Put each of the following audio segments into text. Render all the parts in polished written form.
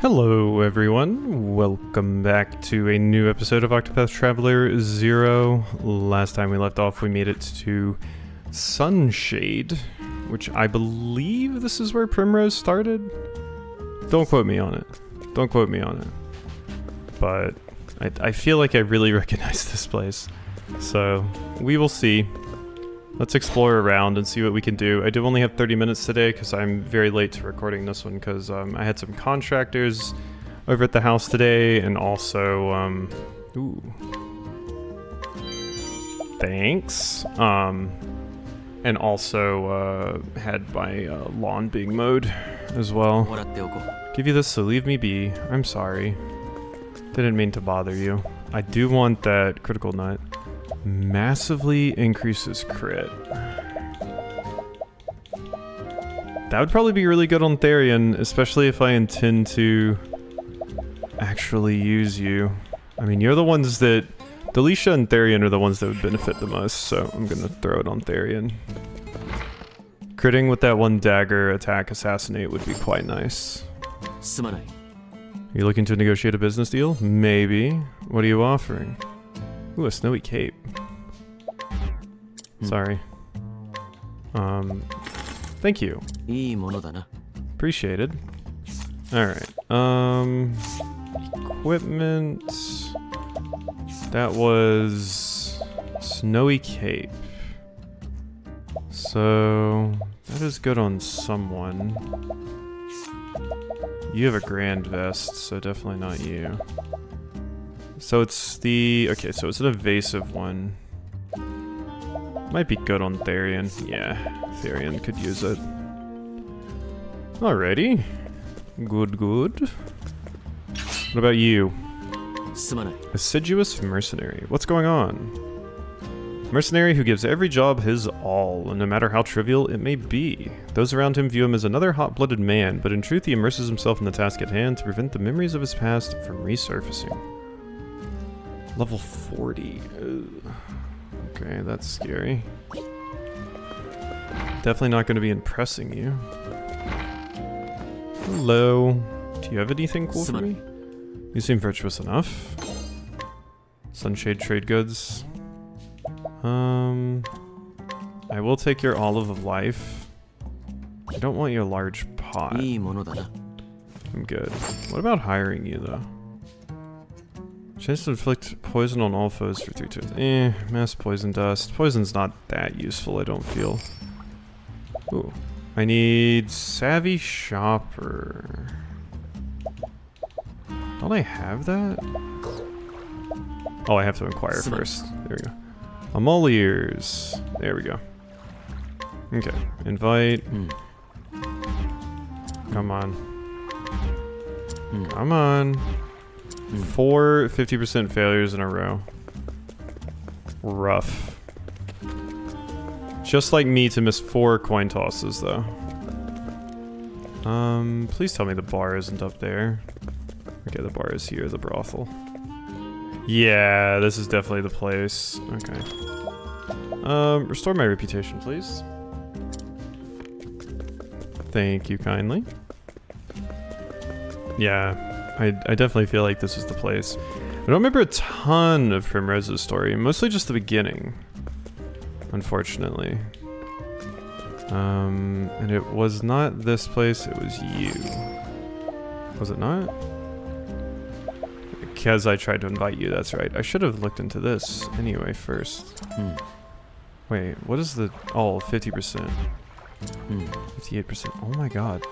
Hello everyone, welcome back to a new episode of Octopath Traveler 0. Last time we left off we made it to Sunshade, which I believe this is where Primrose started? Don't quote me on it. Don't quote me on it. But I feel like I really recognize this place. So we will see. Let's explore around and see what we can do. I do only have 30 minutes today because I'm very late to recording this one because I had some contractors over at the house today and also, ooh. Thanks. And also had my lawn being mowed as well. Give you this, so leave me be. I'm sorry. Didn't mean to bother you. I do want that critical nut. Massively increases crit. That would probably be really good on Therian, especially if I intend to actually use you. I mean, you're the ones that... Delisha and Therian are the ones that would benefit the most, so I'm gonna throw it on Therian. Critting with that one dagger attack assassinate would be quite nice. Are you looking to negotiate a business deal? Maybe. What are you offering? Ooh, a snowy cape. Sorry. Thank you. Appreciated. Alright. Equipment. That was snowy cape. So that is good on someone. You have a grand vest, so definitely not you. So it's the... Okay, so it's an evasive one. Might be good on Therian. Yeah, Therian could use it. Alrighty. Good, good. What about you? Assiduous mercenary. What's going on? Mercenary who gives every job his all, and no matter how trivial it may be. Those around him view him as another hot-blooded man, but in truth he immerses himself in the task at hand to prevent the memories of his past from resurfacing. Level 40. Ugh. Okay, that's scary. Definitely not going to be impressing you. Hello. Do you have anything cool for me? You seem virtuous enough. Sunshade trade goods. I will take your olive of life. I don't want your large pot. I'm good. What about hiring you though? Chance to inflict poison on all foes for 3 turns. Mass poison dust. Poison's not that useful, I don't feel. Ooh. I need Savvy Shopper. Don't I have that? Oh, I have to inquire first. There we go. I'm all ears. There we go. Okay. Invite. Come on. Come on. 4 50% failures in a row. Rough. Just like me to miss 4 coin tosses, though. Please tell me the bar isn't up there. Okay, the bar is here, the brothel. Yeah, this is definitely the place. Okay. Restore my reputation, please. Thank you kindly. Yeah. I definitely feel like this is the place. I don't remember a ton of Primrose's story, mostly just the beginning, unfortunately. And it was not this place, it was you. Was it not? Because I tried to invite you, that's right. I should have looked into this anyway first. Wait, what is the... Oh, 50%. 58%. Oh my god.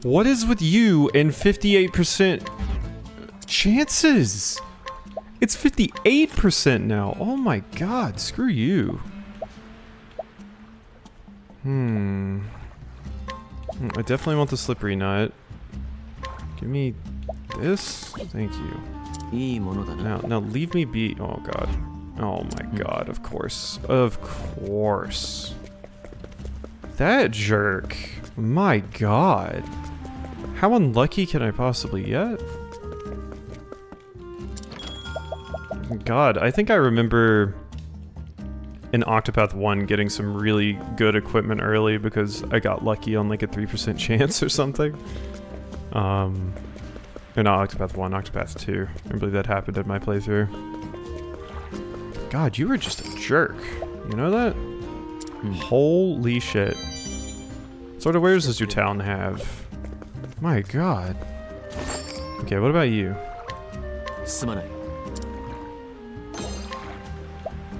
What is with you and 58% chances? It's 58% now. Oh my god, screw you. I definitely want the slippery nut. Give me this. Thank you. Now leave me be. Oh god. Oh my god, of course. Of course. That jerk. My god. How unlucky can I possibly get? God, I think I remember in Octopath 1 getting some really good equipment early because I got lucky on like a 3% chance or something. Or not Octopath 1, Octopath 2. I believe that happened in my playthrough. God, you were just a jerk. You know that? Holy shit. What sort of wares does your town have? My god. Okay, what about you?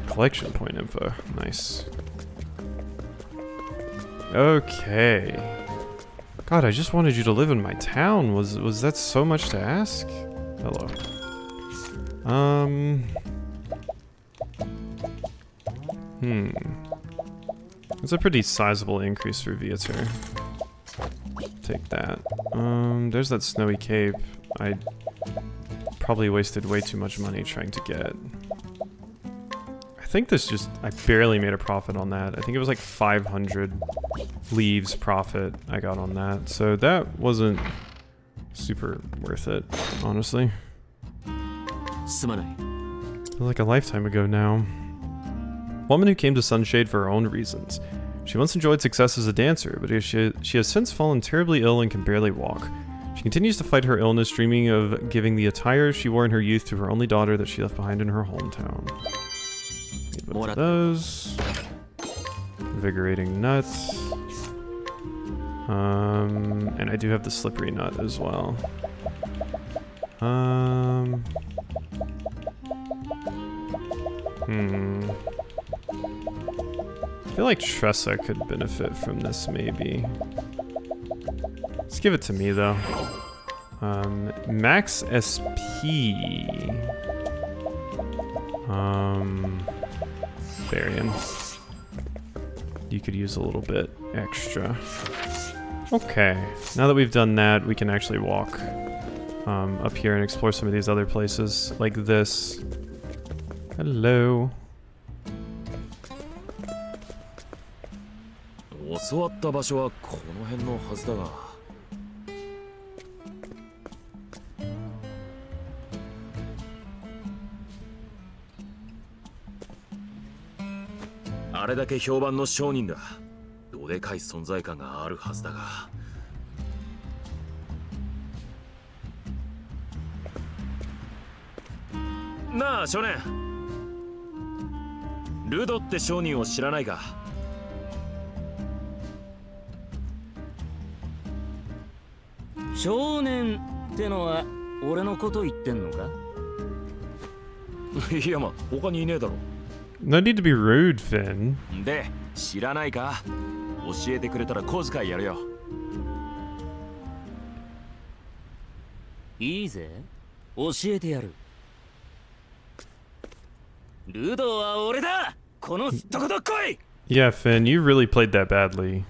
Collection point info. Nice. Okay. God, I just wanted you to live in my town. Was that so much to ask? Hello. It's a pretty sizable increase for Viator. Take that. There's that snowy cape. I probably wasted way too much money trying to get. I think I barely made a profit on that. I think it was like 500 leaves profit I got on that. So that wasn't super worth it, honestly. Like a lifetime ago now. Woman who came to Sunshade for her own reasons. She once enjoyed success as a dancer, but she has since fallen terribly ill and can barely walk. She continues to fight her illness, dreaming of giving the attire she wore in her youth to her only daughter that she left behind in her hometown. One of those. Invigorating nuts. And I do have the slippery nut as well. I feel like Tressa could benefit from this, maybe. Let's give it to me, though. Max SP. Varian. You could use a little bit extra. Okay, now that we've done that, we can actually walk up here and explore some of these other places, like this. Hello. 教わった場所はこの辺のはずだが。あれだけ評判の商人だ。どでかい存在感があるはずだが。なあ少年。ルドって商人を知らないか。少年ってのは俺のこと言ってんのか？いやまあ他にいねえだろ。No need to be rude, Finn. で、知らないか？教えてくれたら小遣いやるよ。いいぜ、教えてやる。ルドは俺だ。このすっとこどっこい。Yeah, Finn, you really played that badly.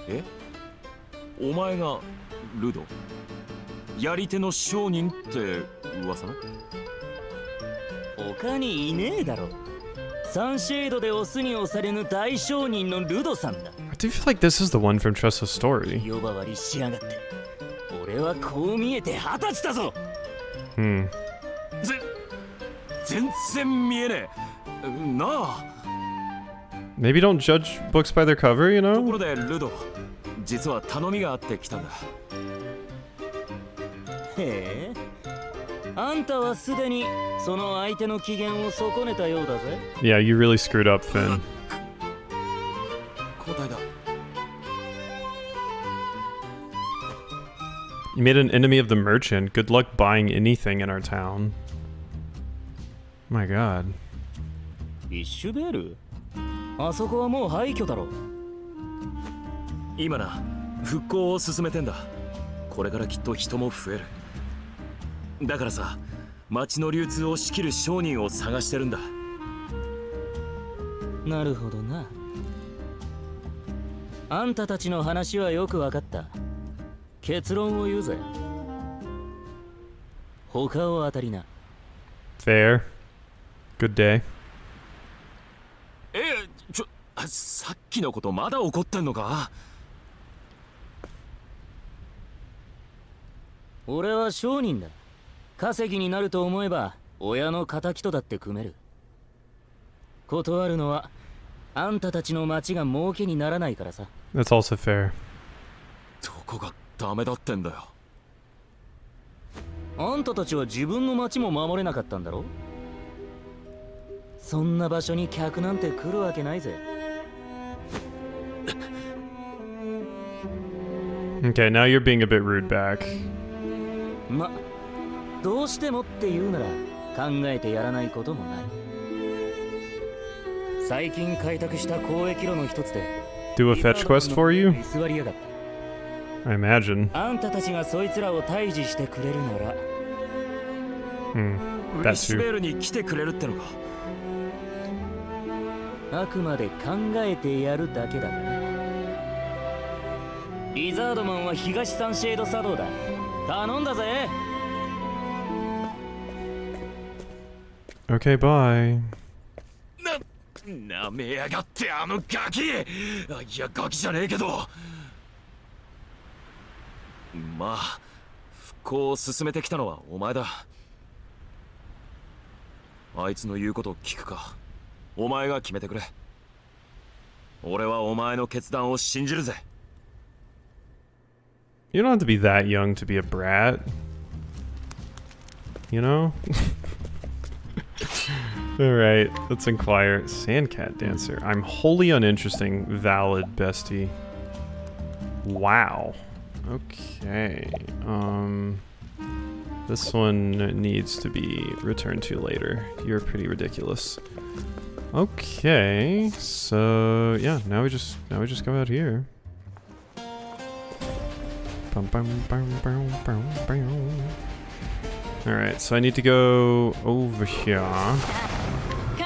え？お前がルド？やり手の商人って噂の？他にいねえだろ。サンシェードでオスに押されぬ大商人のルドさんだ。I do feel like this is the one from Tressa's story. 呼ばわりしやがって。俺はこう見えて20歳だぞ。全然見えねえ。なあ。Maybe don't judge books by their cover, you know? ところでルド、実は頼みがあって来たんだ。へえ。あんたはすでにその相手の機嫌を損ねたようだぜ。Yeah, you really screwed up, Finn. 交代だ。You made an enemy of the merchant. Good luck buying anything in our town. My god. ビッシュベール？あそこはもう廃墟だろ。今な、復興を進めてんだ。これからきっと人も増える。だからさ、町の流通を仕切る商人を探してるんだ。なるほどな。あんたたちの話はよくわかった。結論を言うぜ。他を当たりな。Fair. Good day. さっきのことまだ怒ってんのか？俺は商人だ。稼ぎになると思えば親の敵とだって組める。断るのはあんたたちの町が儲けにならないからさ。That's also fair. どこがダメだってんだよ。あんたたちは自分の町も守れなかったんだろ。そんな場所に客なんて来るわけないぜ。Okay, now you're being a bit rude back. ま、どうしてもって言うなら考えてやらないこともない。最近開拓した交易路の一つで Do a fetch quest for you? 居座りやがった。 I imagine. あんたたちがそいつらを退治してくれるなら。ウリッシュベールに来てくれるってのか。あくまで考えてやるだけだね。リザードマンは東サンシェード作動だ。頼んだぜ。 Okay, bye. なめやがってあのガキ。いやガキじゃねえけど。まあ復興を進めてきたのはお前だ。あいつの言うことを聞くかお前が決めてくれ。俺はお前の決断を信じるぜ。 You don't have to be that young to be a brat. You know? Alright, let's inquire. Sandcat dancer. I'm wholly uninteresting. Valid, bestie. Wow. Okay. This one needs to be returned to later. You're pretty ridiculous. Okay, so yeah, now we just go out here. Alright, so I need to go over here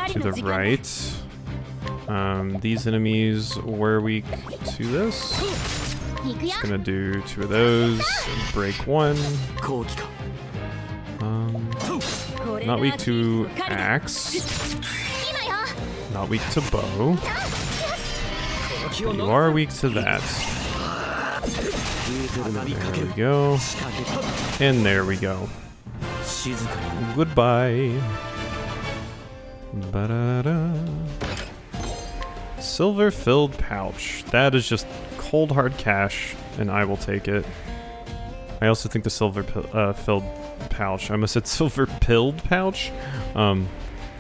to the right. These enemies were weak to this. Just gonna do 2 of those and break 1. Not weak to axe. Not weak to bow. You are weak to that. There we go. And there we go. Goodbye. Ba-da-da. Silver-filled pouch. That is just cold hard cash, and I will take it. I also think the silver-filled pouch. I almost said silver-pilled pouch.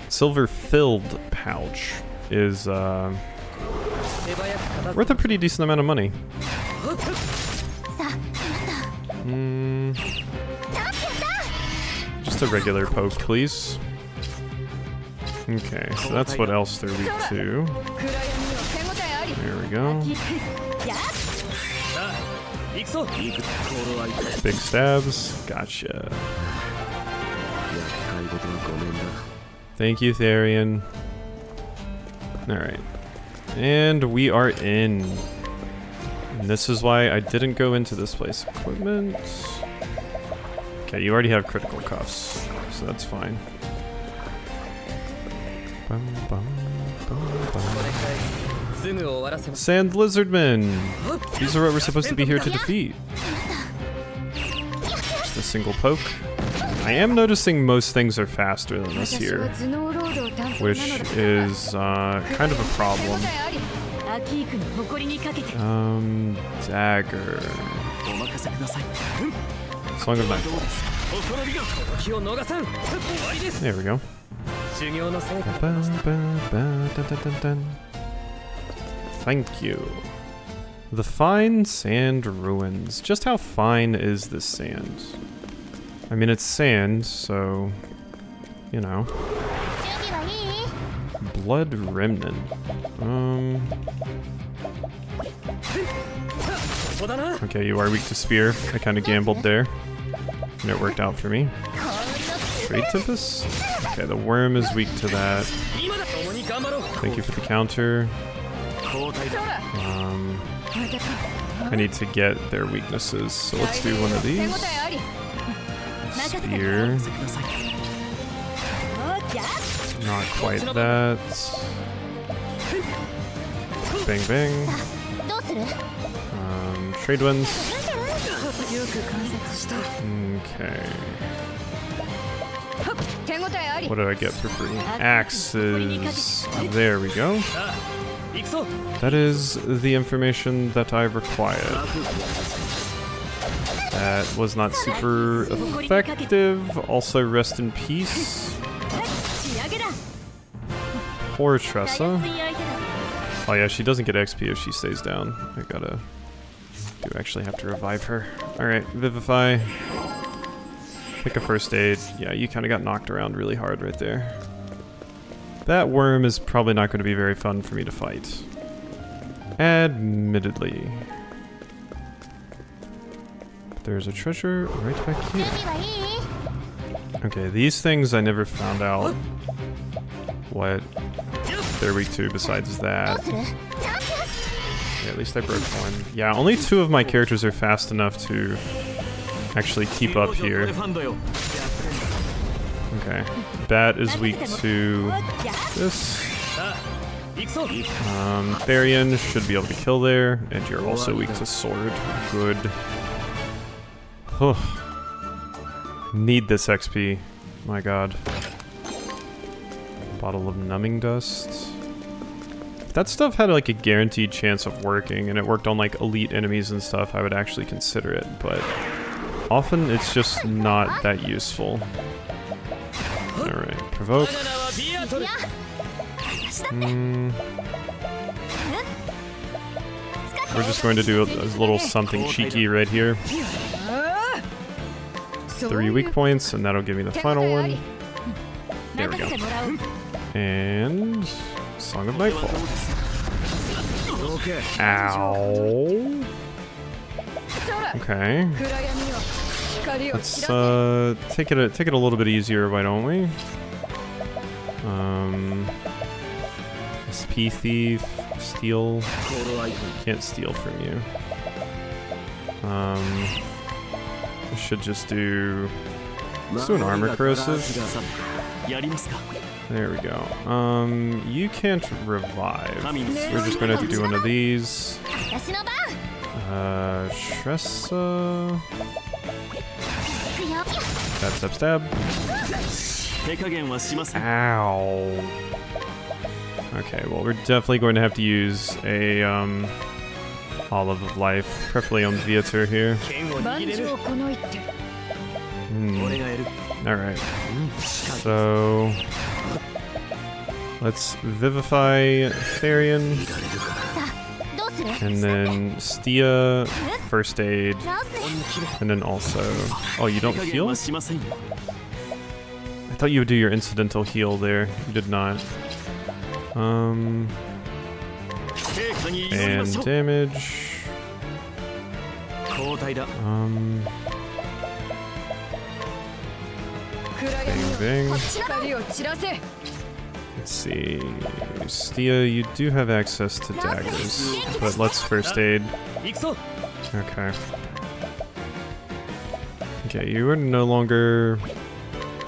Silver-filled pouch is worth a pretty decent amount of money. Just a regular poke, please. Okay, so that's what else they're weak to. There we go. Big stabs. Gotcha. Thank you, Therian. Alright. And we are in. And this is why I didn't go into this place. Equipment. Okay, you already have critical cuffs, so that's fine. Bum, bum, bum, bum. Sand Lizardmen! These are what we're supposed to be here to defeat. Just a single poke. I am noticing most things are faster than this here, which is kind of a problem. Dagger. Song of Nightfall. There we go. Thank you. The fine sand ruins. Just how fine is this sand? I mean, it's sand, so, you know. Blood remnant. Okay, you are weak to spear. I kind of gambled there, and it worked out for me. Trade Tempest? Okay, the worm is weak to that. Thank you for the counter. I need to get their weaknesses, so let's do one of these. Spear. Not quite that. Bang bang. Trade winds. Okay. What did I get for free? Axes. There we go. That is the information that I required. That was not super effective. Also, rest in peace. Poor Tressa. Oh yeah, she doesn't get XP if she stays down. I do actually have to revive her. Alright, Vivify. Pick a first aid. Yeah, you kind of got knocked around really hard right there. That worm is probably not going to be very fun for me to fight. Admittedly. But there's a treasure right back here. Okay, these things I never found out what they're weak to besides that. Yeah, at least I broke one. Yeah, only 2 of my characters are fast enough to actually keep up here. Okay. Bat is weak to this. Therian should be able to kill there, and you're also weak to sword. Good. Need this XP. My god. Bottle of numbing dust. If that stuff had like a guaranteed chance of working, and it worked on like elite enemies and stuff, I would actually consider it, but often it's just not that useful. Alright, provoke. We're just going to do a little something cheeky right here. 3 weak points, and that'll give me the final one. There we go. And Song of Nightfall. Ow. Okay. Let's take it a little bit easier, why don't we? SP Thief, steal. Can't steal from you. I should just do. Let's do an armor corrosive. There we go. You can't revive. We're just gonna have to do one of these. Tressa. Stab, stab, stab. Ow. Okay, well, we're definitely going to have to use a Olive of Life, preferably on Viator here. Alright. So let's Vivify Therian. And then Stia, first aid. And then also... Oh, you don't heal? I thought you would do your incidental heal there. You did not. And damage. Bang, bang. Let's see. Stia, you do have access to daggers, but let's first aid. Okay. Okay, you are no longer...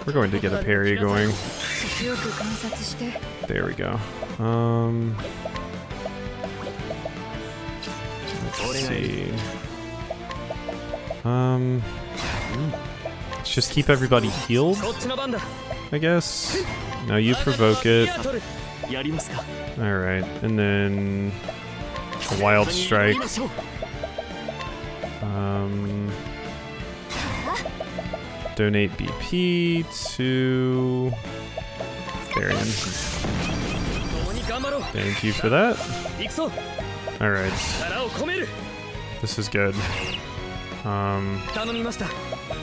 We're going to get a parry going. There we go. Let's see. Let's just keep everybody healed, I guess. Now you provoke it. Alright, and then a wild strike. Donate BP to Therian. Thank you for that. Alright. This is good.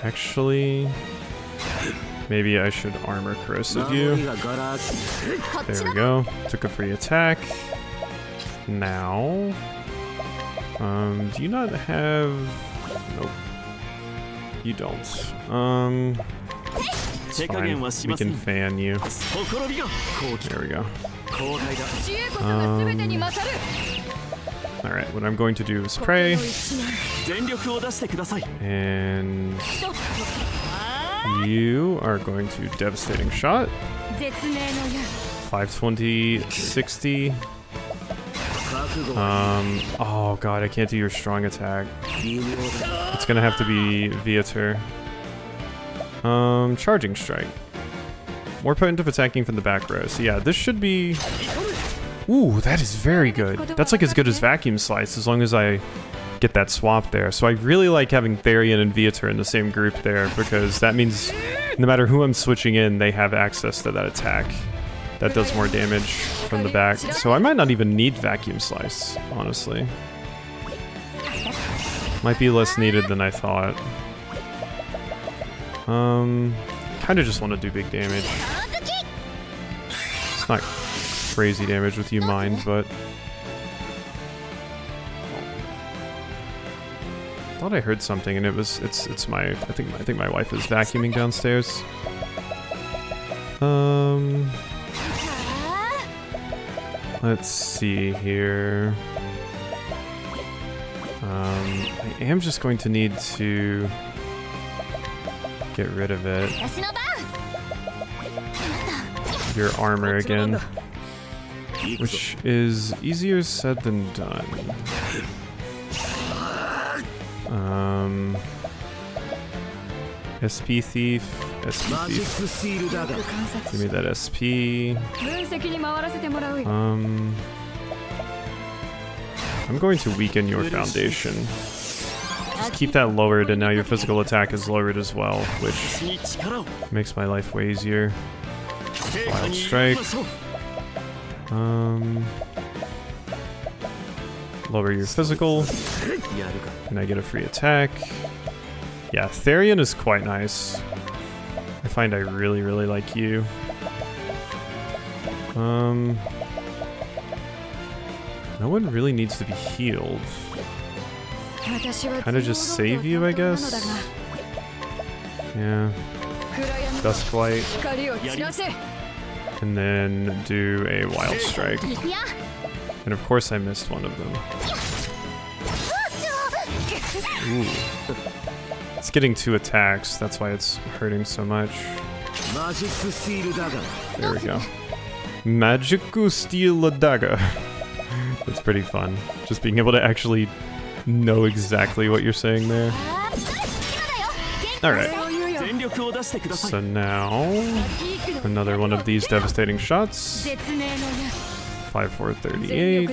Actually, maybe I should armor corrosive you. There we go. Took a free attack. Now, do you not have... Nope. You don't. It's fine. We can fan you. There we go. Alright, what I'm going to do is pray. And you are going to devastating shot. 520, 60. Oh god, I can't do your strong attack. It's gonna have to be Viator. Charging strike. More potent if attacking from the back row. So yeah, this should be... Ooh, that is very good. That's like as good as vacuum slice, as long as I get that swap there. So I really like having Therian and Viator in the same group there, because that means no matter who I'm switching in, they have access to that attack. That does more damage from the back. So I might not even need Vacuum Slice, honestly. Might be less needed than I thought. Kind of just want to do big damage. It's not crazy damage with you mind, but I thought I heard something, and it's my I think my wife is vacuuming downstairs. Let's see here. I am just going to need to get rid of it. Your armor again, which is easier said than done. SP Thief, SP Thief. Give me that SP. I'm going to weaken your foundation. Just keep that lowered, and now your physical attack is lowered as well, which makes my life way easier. Wild Strike. Lower your physical, and I get a free attack. Yeah, Therian is quite nice. I find I really, really like you. No one really needs to be healed. Kind of just save you, I guess. Yeah. Dusklight. And then do a Wild Strike. And of course I missed one of them. Ooh. It's getting 2 attacks, that's why it's hurting so much. There we go. Magicu Steel Dagger. That's pretty fun. Just being able to actually know exactly what you're saying there. Alright. So now, another one of these devastating shots. 5-4-38.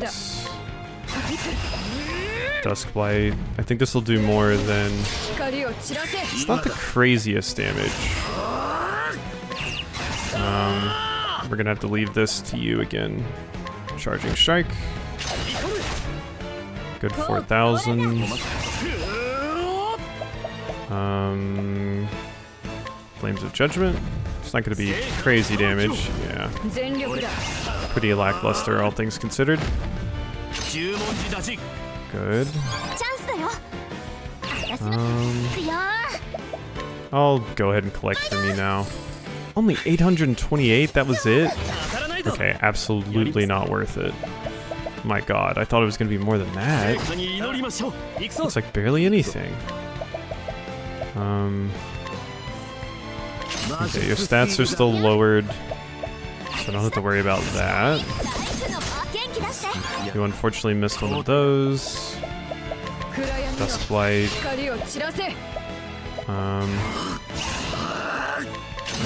Duskblight. I think this will do more than... It's not the craziest damage. We're gonna have to leave this to you again. Charging Strike. Good 4,000. Flames of Judgment. It's not gonna be crazy damage. Yeah. Pretty lackluster, all things considered. Good. I'll go ahead and collect for me now. Only 828? That was it? Okay, absolutely not worth it. My god, I thought it was going to be more than that. Looks like barely anything. Okay, your stats are still lowered, so I don't have to worry about that. You unfortunately missed one of those. Duskblight.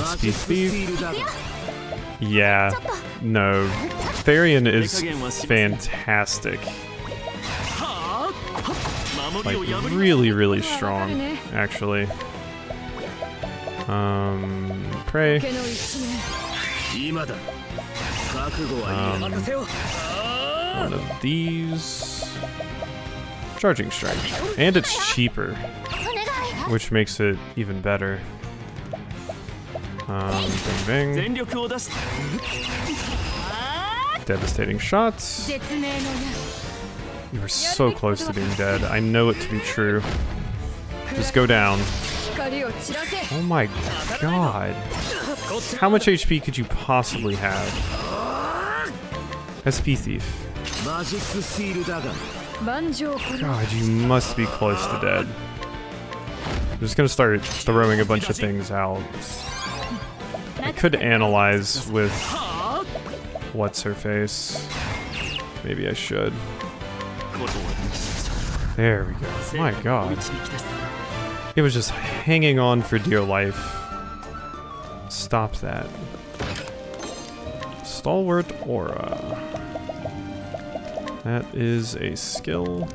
SP Thief. Yeah, no. Therian is fantastic. Like, really, really strong, actually. Pray. One of these. Charging Strike. And it's cheaper, which makes it even better. Bang bang. Devastating shots. You were so close to being dead. I know it to be true. Just go down. Oh my god. How much HP could you possibly have? SP Thief. God, you must be close to dead. I'm just gonna start throwing a bunch of things out. I could analyze with what's her face. Maybe I should. There we go. My god. It was just hanging on for dear life. Stop that. Stalwart Aura. That is a skill.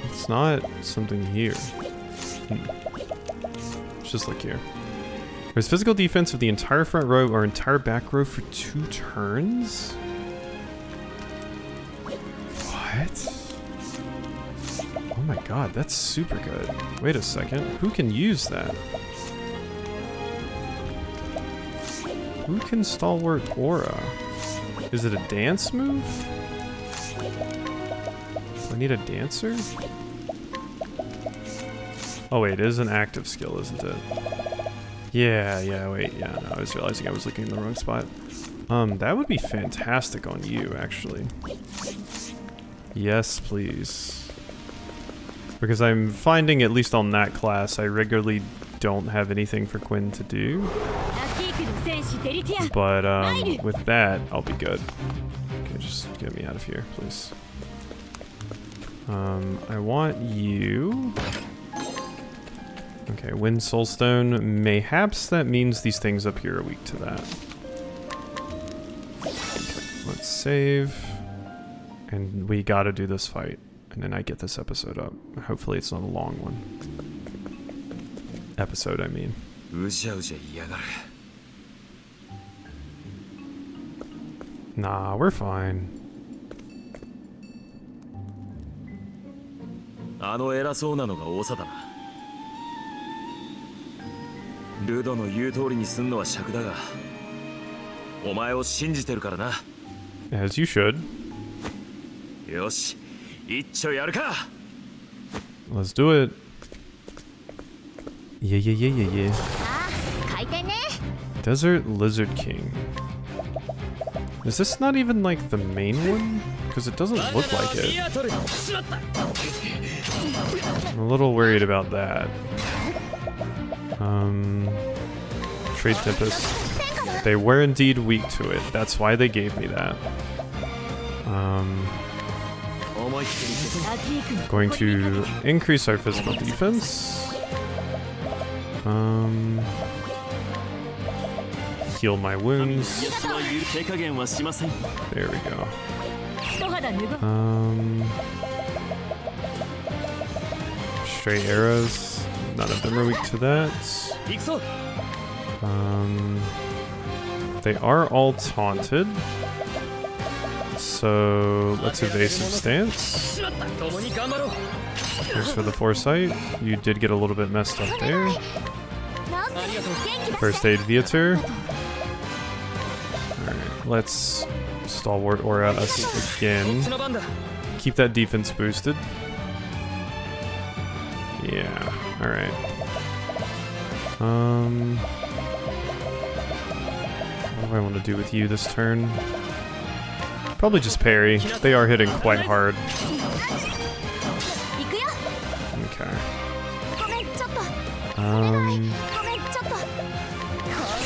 It's not something here. Let's just look here. There's physical defense of the entire front row or entire back row for 2 turns? What? Oh my god, that's super good. Wait a second. Who can use that? Who can Stalwart Aura? Is it a dance move? Do I need a dancer? Oh wait, it is an active skill, isn't it? Yeah, wait, yeah, no, I was realizing I was looking in the wrong spot. That would be fantastic on you, actually. Yes, please. Because I'm finding, at least on that class, I regularly don't have anything for Quinn to do. But, with that, I'll be good. Okay, just get me out of here, please. I want you... Okay, Wind Soulstone. Mayhaps that means these things up here are weak to that. Okay, let's save. And we gotta do this fight. And then I get this episode up. Hopefully it's not a long one. Episode, I mean. Nah, we're fine. あの偉そうなのが長だな。ルドの言う通りにすんのは尺だが、お前を信じてるからな。As you should. よし、一丁やるか。Let's do it. Yeah. Desert Lizard King. Is this not even like the main one? Because it doesn't look like it. I'm a little worried about that. Trade Tempest. They were indeed weak to it. That's why they gave me that. Going to increase our physical defense. Heal my wounds. There we go. Stray arrows. None of them are weak to that. They are all taunted. So let's evasive stance. Thanks for the foresight. You did get a little bit messed up there. First aid Viator. Alright, let's Stalwart Aura us again. Keep that defense boosted. Yeah, alright. What do I want to do with you this turn? Probably just parry. They are hitting quite hard. Okay.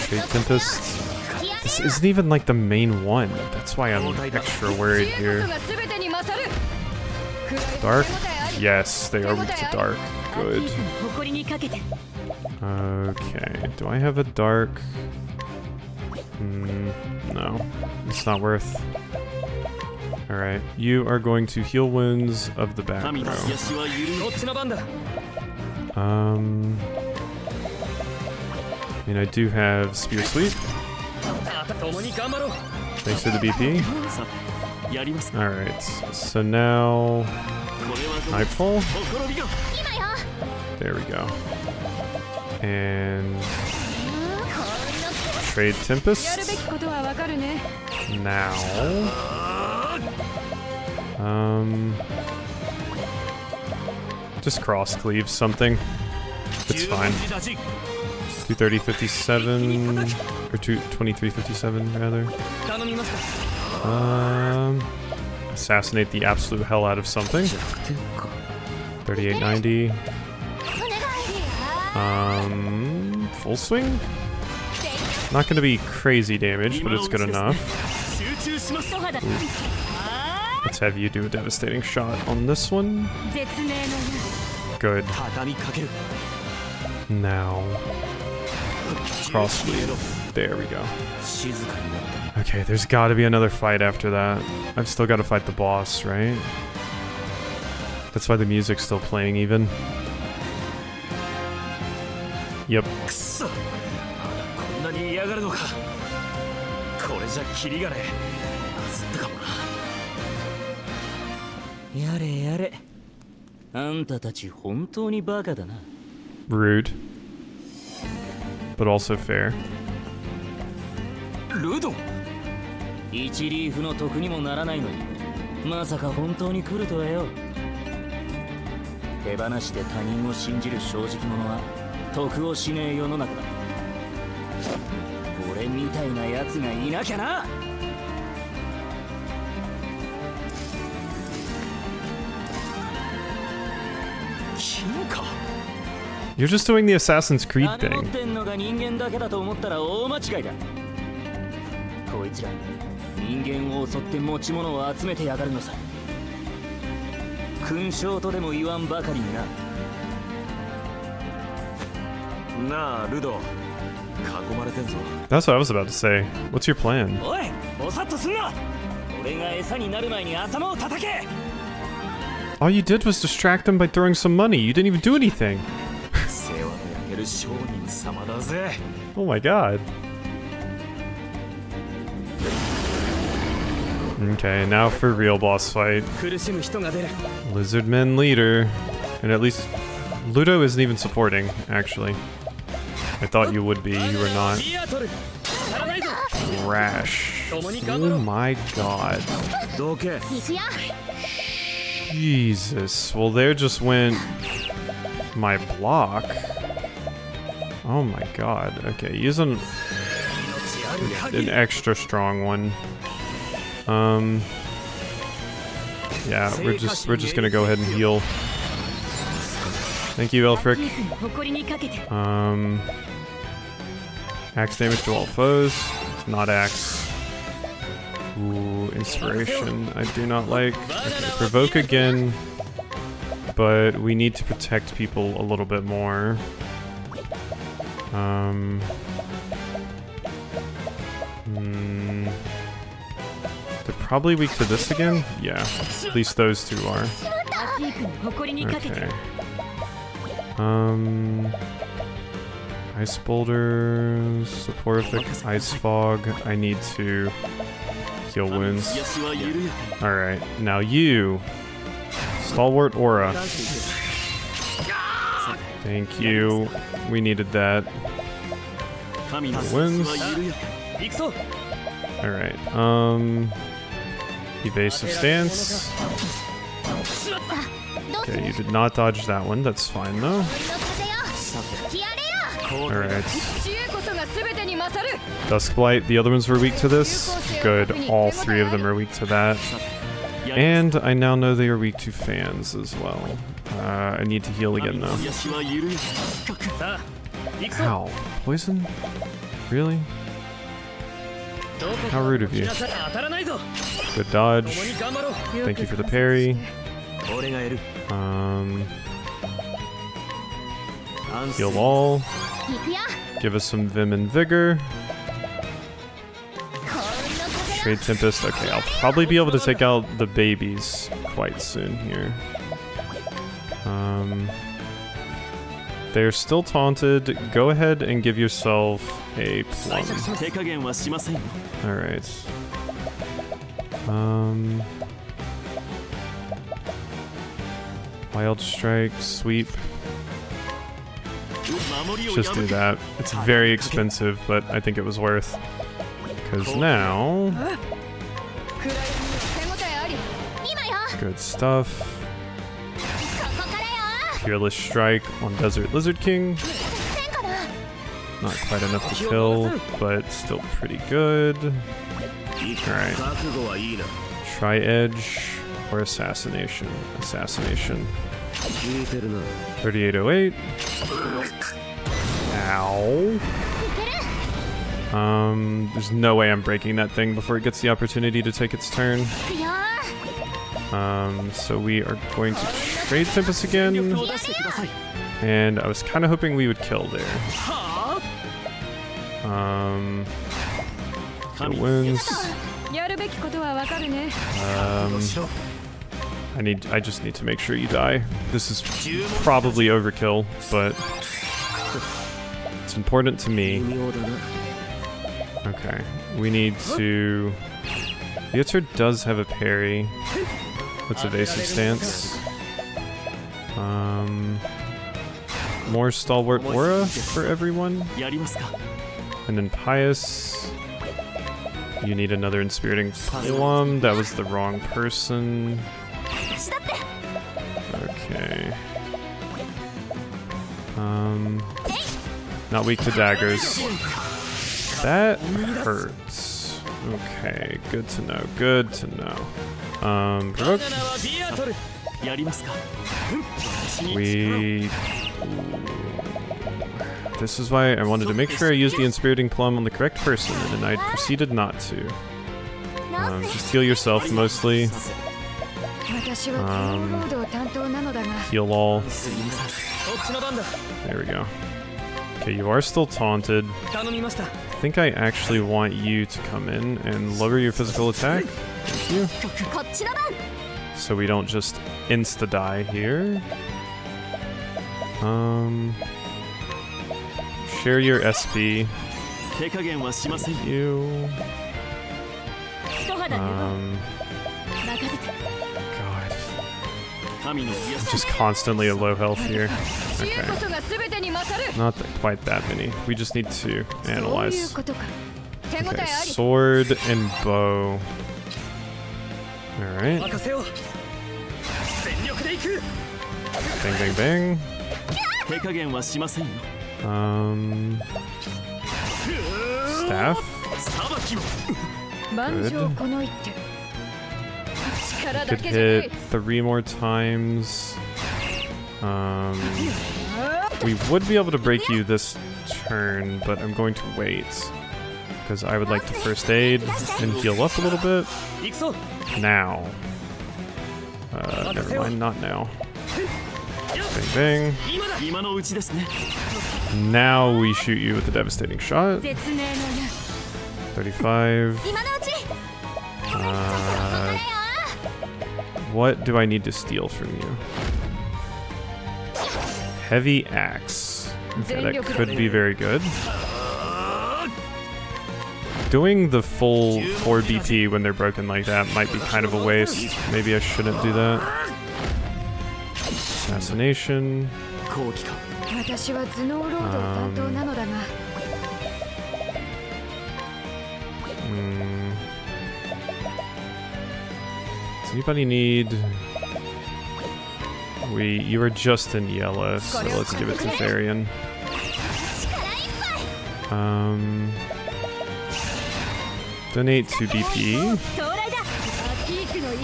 Trade Tempest. This isn't even like the main one. That's why I'm extra worried here. Dark? Yes, they are weak to dark. Good. Okay, do I have a dark? No, it's not worth. Alright, you are going to heal wounds of the back row. I mean, I do have Spear Sweep. Thanks for the BP. Alright, so now... Nightfall? There we go. And... Trade Tempest. Now... Just cross cleave something. It's fine. 230.57 or 223.57 rather. Assassinate the absolute hell out of something. 38.90. Full swing? Not gonna be crazy damage, but it's good enough. Ooh. Let's have you do a devastating shot on this one. Good. Now, cross bleed. There we go. Okay, there's got to be another fight after that. I've still got to fight the boss, right? That's why the music's still playing even. Yep. くそまだこんなに嫌がるのかこれじゃキリがねえ焦ったかもなやれやれあんたたち本当にバカだな Rude. But also fair. ルド1リーフの得にもならないのにまさか本当に来るとはよ手放して他人を信じる正直者は得をしねえ世の中だ俺みたいなやつがいなきゃな金か You're just doing the Assassin's Creed 金持っ thing. てんのが人間だけだと思ったら大間違いだこいつら人間を襲って持ち物を集めてやがるのさ勲章とでも言わんばかりにななあルド囲まれてんぞ That's what I was about to say. What's your plan? おいぼさっとすんな俺が餌になる前に頭を叩け All you did was distract them by throwing some money. You didn't even do anything. 世話の焼ける商人様だぜ Oh my god. Okay, now for real boss fight. 苦しむ人が出る Lizardman leader. And at least Ludo isn't even supporting, actually. I thought you would be, you were not. リアトル足らないぞ Rash. Oh my god. どけ Jesus. Well, there just went my block. Oh my god. Okay, use an extra strong one. Yeah, we're just gonna go ahead and heal. Thank you, Elfric. Axe damage to all foes. Not axe. Ooh, inspiration. I do not like. Okay, provoke again. But we need to protect people a little bit more. They're probably weak to this again? Yeah, at least those two are. Okay. Ice Boulder, Soporific, Ice Fog. I need to heal wounds. Alright, now you. Stalwart Aura. Thank you. We needed that. Wounds. Alright, evasive stance. Okay, you did not dodge that one, that's fine though. Alright. Duskblight, the other ones were weak to this. Good, all three of them are weak to that. And I now know they are weak to fans as well. I need to heal again though. Ow. Poison? Really? How rude of you. Good dodge. Thank you for the parry. Heal all. Give us some Vim and Vigor. Trade Tempest. Okay, I'll probably be able to take out the babies quite soon here. They're still taunted. Go ahead and give yourself a plum. Alright. Wild Strike, Sweep. Just do that. It's very expensive, but I think it was worth. Because now... Good stuff. Fearless Strike on Desert Lizard King. Not quite enough to kill, but still pretty good. Alright. Try Edge or Assassination. Assassination. 3808. Ow. There's no way I'm breaking that thing before it gets the opportunity to take its turn. So we are going to trade Tempest again. And I was kind of hoping we would kill there. Kill wounds. やるべきことはわかるね。I just need to make sure you die. This is probably overkill, but it's important to me. Okay, we need to... The Yetzer does have a parry. What's evasive stance? More stalwart aura for everyone. And then pious. You need another inspiriting plum. That was the wrong person. Okay. Not weak to daggers. That hurts. Okay, good to know. Good to know. Provoke. This is why I wanted to make sure I used the Inspiriting Plum on the correct person, and I proceeded not to. Just heal yourself mostly. Heal all. There we go. Okay, you are still taunted. I think I actually want you to come in and lower your physical attack. Thank you. So we don't just insta-die here. Share your SP. Thank you. God. I'm just constantly at low health here. Okay. Not quite that many. We just need to analyze. Okay, sword and bow. Alright. Bang, bang, bang. Staff. Good. Could hit 3 more times. We would be able to break you this turn, but I'm going to wait. Because I would like to first aid and heal up a little bit. Now. Never mind, not now. Bang, bang. Now we shoot you with the devastating shot. 35. What do I need to steal from you? Heavy axe. Okay, that could be very good. Doing the full 4 BP when they're broken like that might be kind of a waste. Maybe I shouldn't do that. Assassination. Does anybody need... You are just in yellow, so let's give it to Varian. Donate to DP.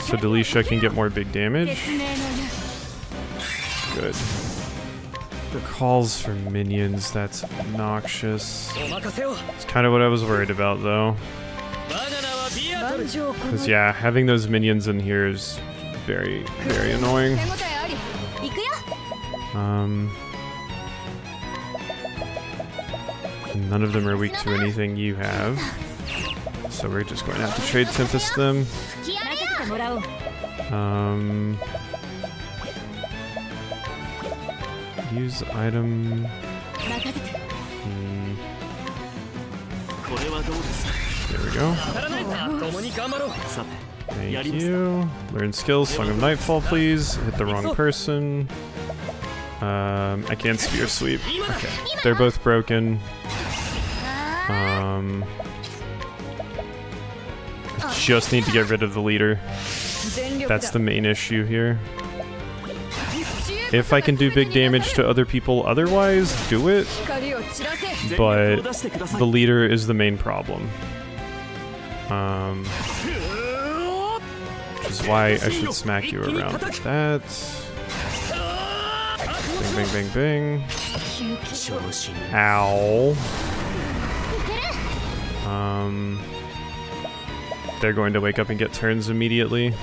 So Delisha can get more big damage. Good. Calls for minions, that's obnoxious. It's kind of what I was worried about though. Because yeah, having those minions in here is very, very annoying. None of them are weak to anything you have. So we're just going to have to trade Tempest them. Use item. There we go. Thank you. Learn skills. Song of Nightfall, please. Hit the wrong person. I can't spear sweep. Okay. They're both broken. I just need to get rid of the leader. That's the main issue here. If I can do big damage to other people otherwise, do it. But the leader is the main problem. Which is why I should smack you around like that. Bang, bang, bang, bang. Ow. They're going to wake up and get turns immediately.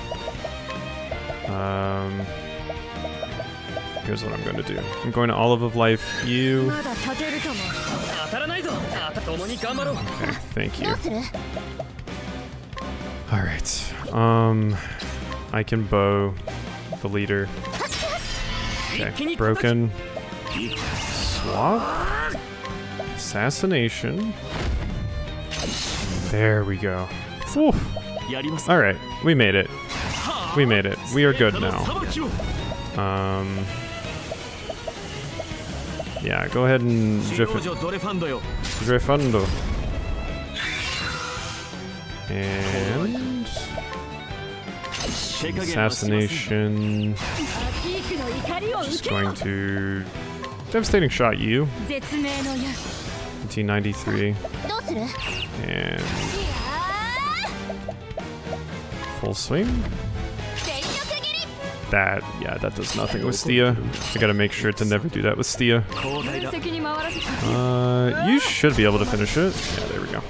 Here's what I'm going to do. I'm going to Olive of Life you. Okay, thank you. Alright. I can bow the leader. Okay, broken. Swap. Assassination. There we go. Whew. Alright, we made it. We made it. We are good now. Yeah, go ahead and Drefando. And assassination. Just going to devastating shot you. 1993. And full swing. That, yeah, that does nothing with Stia. I gotta make sure to never do that with Stia. You should be able to finish it. Yeah, there we go.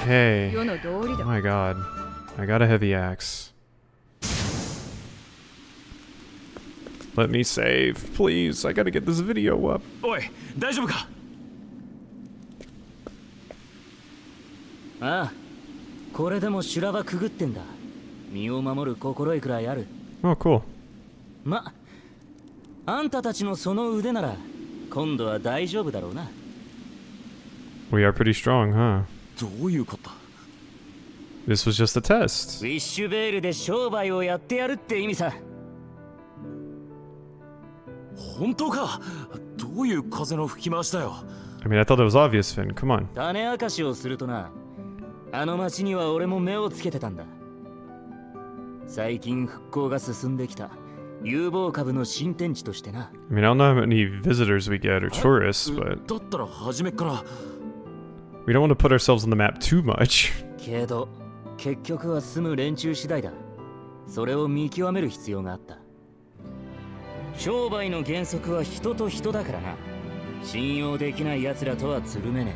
Okay. Oh my god. I got a heavy axe. Let me save, please. I gotta get this video up. Oi, 大丈夫か? ああ、これでも修羅場くぐってんだ。身を守る心得くらいある。Oh, cool. ま、あんたたちのその腕なら今度は大丈夫だろうな。We are pretty strong, huh? どういうこと? This was just a test. ウィッシュベールで商売をやってやるって意味さ。本当か? どういう風の吹き回しだよ? I mean, I thought it was obvious, Finn. Come on. 種明かしをするとな、あの町には俺も目をつけてたんだ。最近復興が進んできた有望株の新天地としてな。I mean, I don't know how many visitors we get or tourists, but だったら初めから we don't want to put ourselves on the map too much. けど結局は住む連中次第だ。それを見極める必要があった。商売の原則は人と人だからな。信用できない奴らとはつるめね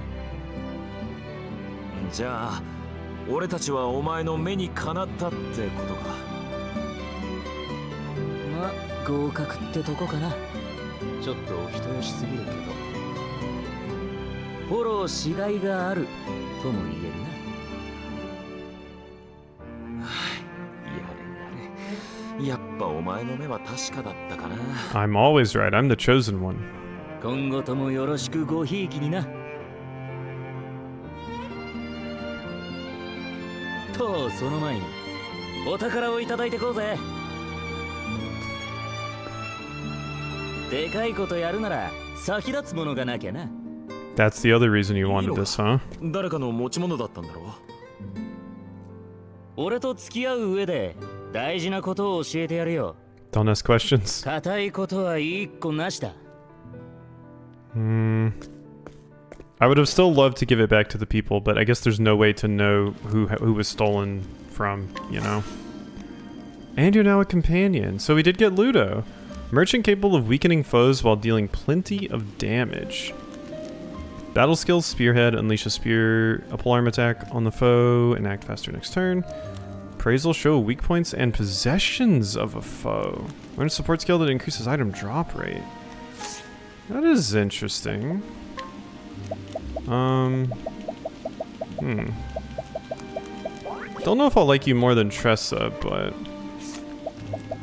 え。じゃあ俺たちはお前の目にかなったってことか。まあ合格ってとこかな。ちょっとお人よしすぎるけどフォローしがいがあるとも言えるな。やっぱお前の目は確かだったかな。 I'm always right. I'm the chosen one. 今後ともよろしくごひいきにな。とその前にお宝をいただいてこうぜ。でかいことやるなら先立つものがなきゃな。 That's the other reason you wanted this, huh? 誰かの持ち物だったんだろう。俺と付き合う上で大事なことを教えてやるよ。 Don't ask questions. 固いことは一個なしだ。I would have still loved to give it back to the people, but I guess there's no way to know who was stolen from, you know? And you're now a companion, so we did get Ludo. Merchant capable of weakening foes while dealing plenty of damage. Battle skills, Spearhead, unleash a spear, a polearm attack on the foe, and act faster next turn. Appraisal, show weak points and possessions of a foe. Learn a support skill that increases item drop rate. That is interesting. Don't know if I'll like you more than Tressa, but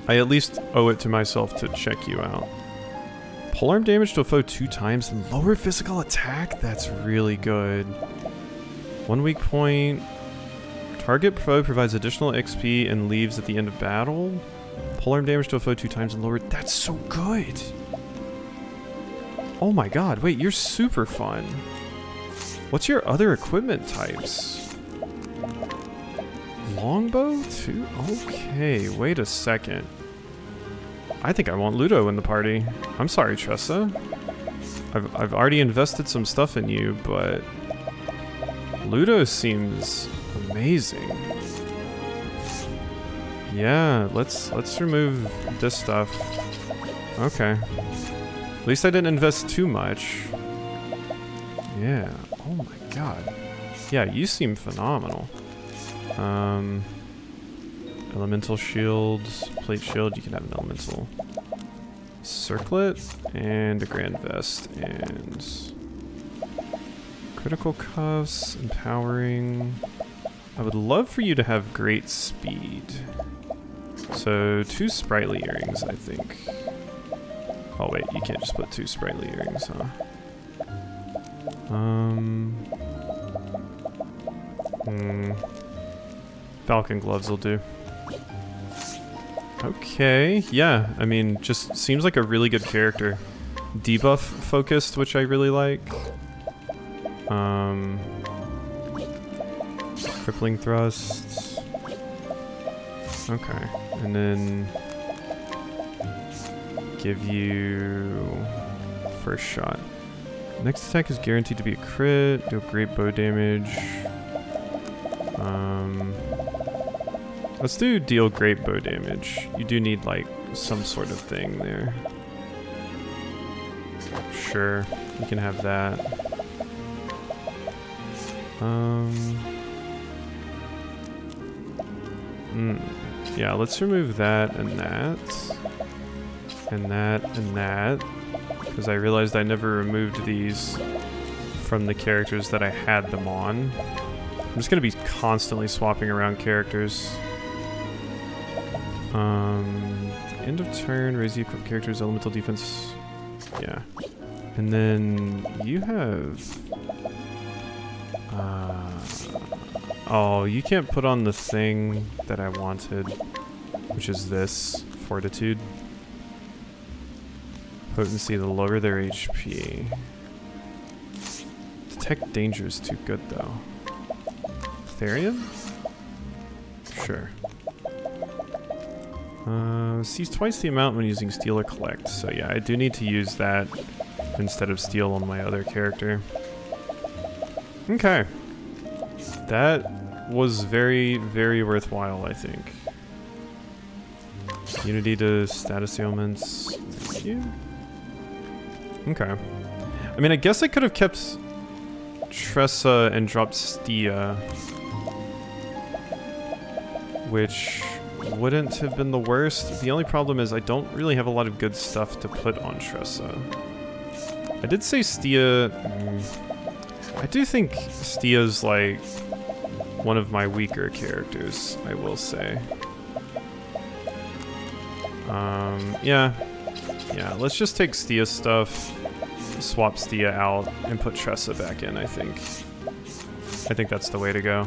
I at least owe it to myself to check you out. Polearm damage to a foe 2 times and lower physical attack? That's really good. 1 weak point. Target foe provides additional XP and leaves at the end of battle. Polearm damage to a foe 2 times and lower. That's so good. Oh my god, wait, you're super fun. What's your other equipment types? Longbow too? Okay, wait a second. I think I want Ludo in the party. I'm sorry, Tressa. I've already invested some stuff in you, but Ludo seems amazing. Yeah, let's remove this stuff. Okay. At least I didn't invest too much. Yeah. Oh my god. Yeah, you seem phenomenal. Elemental shields, plate shield, you can have an elemental circlet, and a grand vest, and Critical cuffs, empowering. I would love for you to have great speed. So 2 sprightly earrings, I think. Oh wait, you can't just put 2 sprightly earrings, huh? Falcon gloves will do. Okay, yeah, I mean, just seems like a really good character. Debuff focused, which I really like. Crippling thrust. Okay, and then give you first shot. Next attack is guaranteed to be a crit. Deal great bow damage. Let's do deal great bow damage. You do need like some sort of thing there. Sure, you can have that. Yeah, let's remove that and that. And that and that. Because I realized I never removed these from the characters that I had them on. I'm just going to be constantly swapping around characters. End of turn, raise the equipped character's elemental defense. Yeah. And then you have... oh, you can't put on the thing that I wanted, which is this, fortitude. Potency to lower their HP. Detect danger is too good though. Therian? Sure. Sees twice the amount when using steal or collect, so yeah, I do need to use that instead of steal on my other character. Okay. That was very, very worthwhile, I think. Unity to status ailments. Thank you. Okay. I mean, I guess I could have kept Tressa and dropped Stia, which wouldn't have been the worst. The only problem is I don't really have a lot of good stuff to put on Tressa. I did say Stia... I do think Stia's like one of my weaker characters, I will say. Yeah. Yeah, let's just take Stia's stuff, swap Stia out, and put Tressa back in, I think. I think that's the way to go.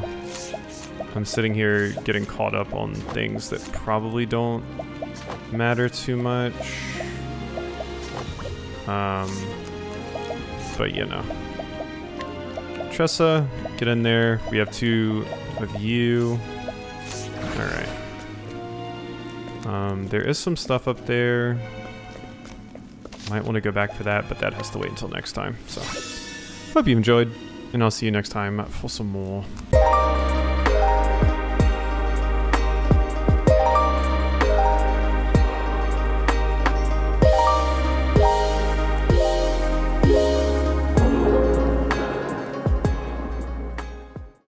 I'm sitting here getting caught up on things that probably don't matter too much. But you know. Tressa, get in there. We have 2 of you. Alright. There is some stuff up there. Might want to go back for that, but that has to wait until next time. So, hope you enjoyed, and I'll see you next time for some more.